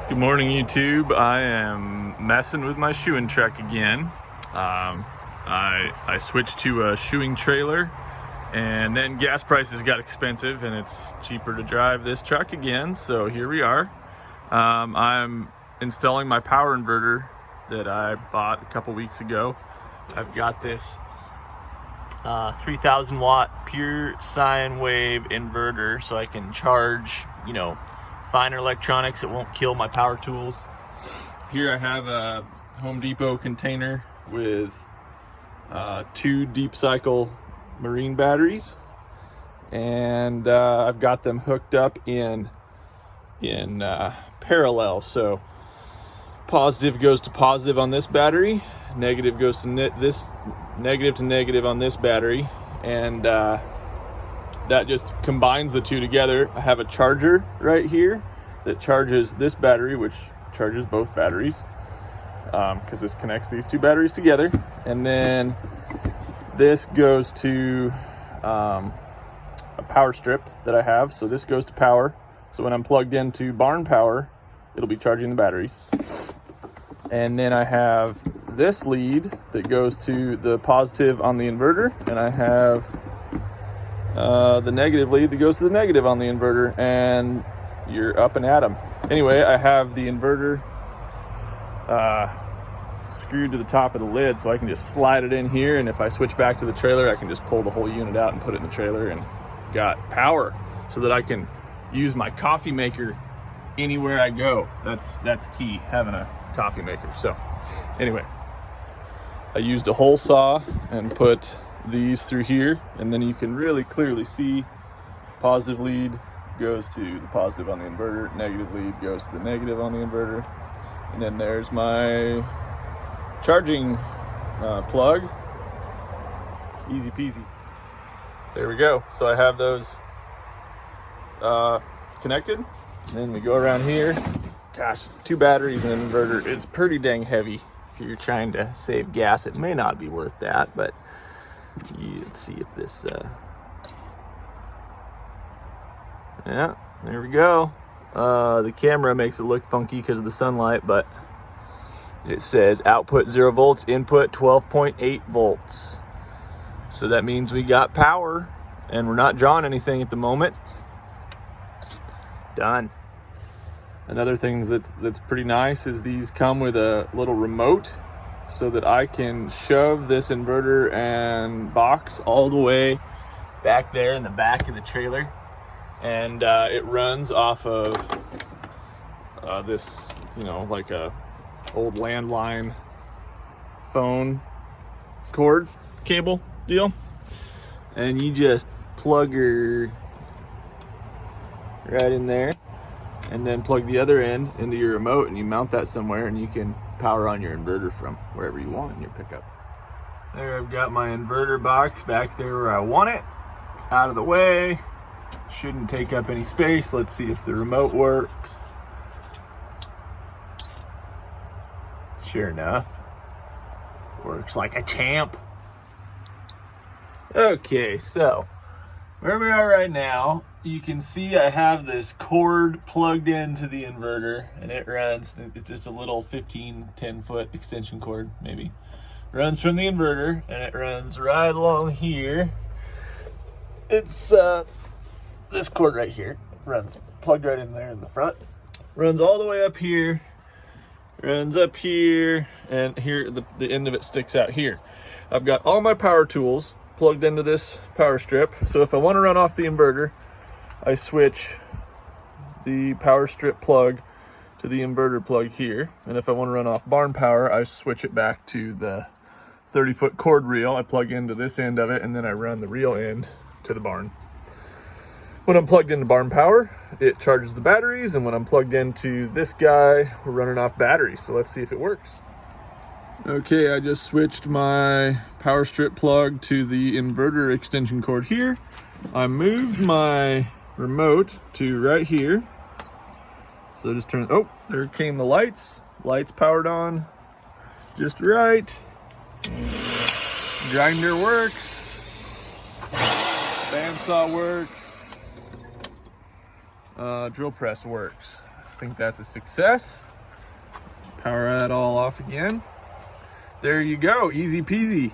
Good morning, YouTube. I am messing with my shoeing truck again. I switched to a shoeing trailer, and then gas prices got expensive and it's cheaper to drive this truck again, so here we are. I'm installing my power inverter that I bought a couple weeks ago. I've got this 3000 watt pure sine wave inverter, so I can charge, finer electronics. It won't kill my power tools. Here I have a Home Depot container with 2 deep cycle marine batteries, and I've got them hooked up in parallel. So positive goes to positive on this battery, negative goes to negative to negative on this battery, and that just combines the two together. I have a charger right here that charges this battery, which charges both batteries, because this connects these two batteries together. And then this goes to a power strip that I have. So this goes to power. So when I'm plugged into barn power, it'll be charging the batteries. And then I have this lead that goes to the positive on the inverter, and I have the negative lead that goes to the negative on the inverter, and you're up and at 'em. Anyway, I have the inverter screwed to the top of the lid, so I can just slide it in here, and if I switch back to the trailer, I can just pull the whole unit out and put it in the trailer, and got power so that I can use my coffee maker anywhere I go. That's key, having a coffee maker. So anyway, I used a hole saw and put these through here, and then you can really clearly see positive lead goes to the positive on the inverter, negative lead goes to the negative on the inverter, and then there's my charging plug. Easy peasy. There we go. So I have those connected, and then we go around here. Gosh, 2 batteries and an inverter is pretty dang heavy. If you're trying to save gas, it may not be worth that, but let's see if this yeah, there we go. The camera makes it look funky because of the sunlight, but it says output 0 volts, input 12.8 volts. So that means we got power, and we're not drawing anything at the moment. Done. Another thing that's pretty nice is these come with a little remote, so that I can shove this inverter and box all the way back there in the back of the trailer, and it runs off of this, like a old landline phone cord cable deal, and you just plug her right in there, and then plug the other end into your remote, and you mount that somewhere, and you can power on your inverter from wherever you want in your pickup. There, I've got my inverter box back there where I want it. It's out of the way. Shouldn't take up any space. Let's see if the remote works. Sure enough, works like a champ. Okay, so where we are right now, you can see I have this cord plugged into the inverter, and it runs, it's just a little 10 foot extension cord, maybe. Runs from the inverter, and it runs right along here. It's this cord right here, runs plugged right in there in the front. Runs all the way up here, runs up here, and here the end of it sticks out here. I've got all my power tools plugged into this power strip, so if I want to run off the inverter, I switch the power strip plug to the inverter plug here, and if I want to run off barn power, I switch it back to the 30-foot cord reel. I plug into this end of it, and then I run the reel end to the barn. When I'm plugged into barn power, it charges the batteries, and when I'm plugged into this guy, we're running off batteries. So let's see if it works. Okay, I just switched my power strip plug to the inverter extension cord here. I moved my remote to right here. So just turn, oh, there came the lights. Lights powered on just right. Grinder works. Bandsaw works. Drill press works. I think that's a success. Power that all off again. There you go, easy peasy.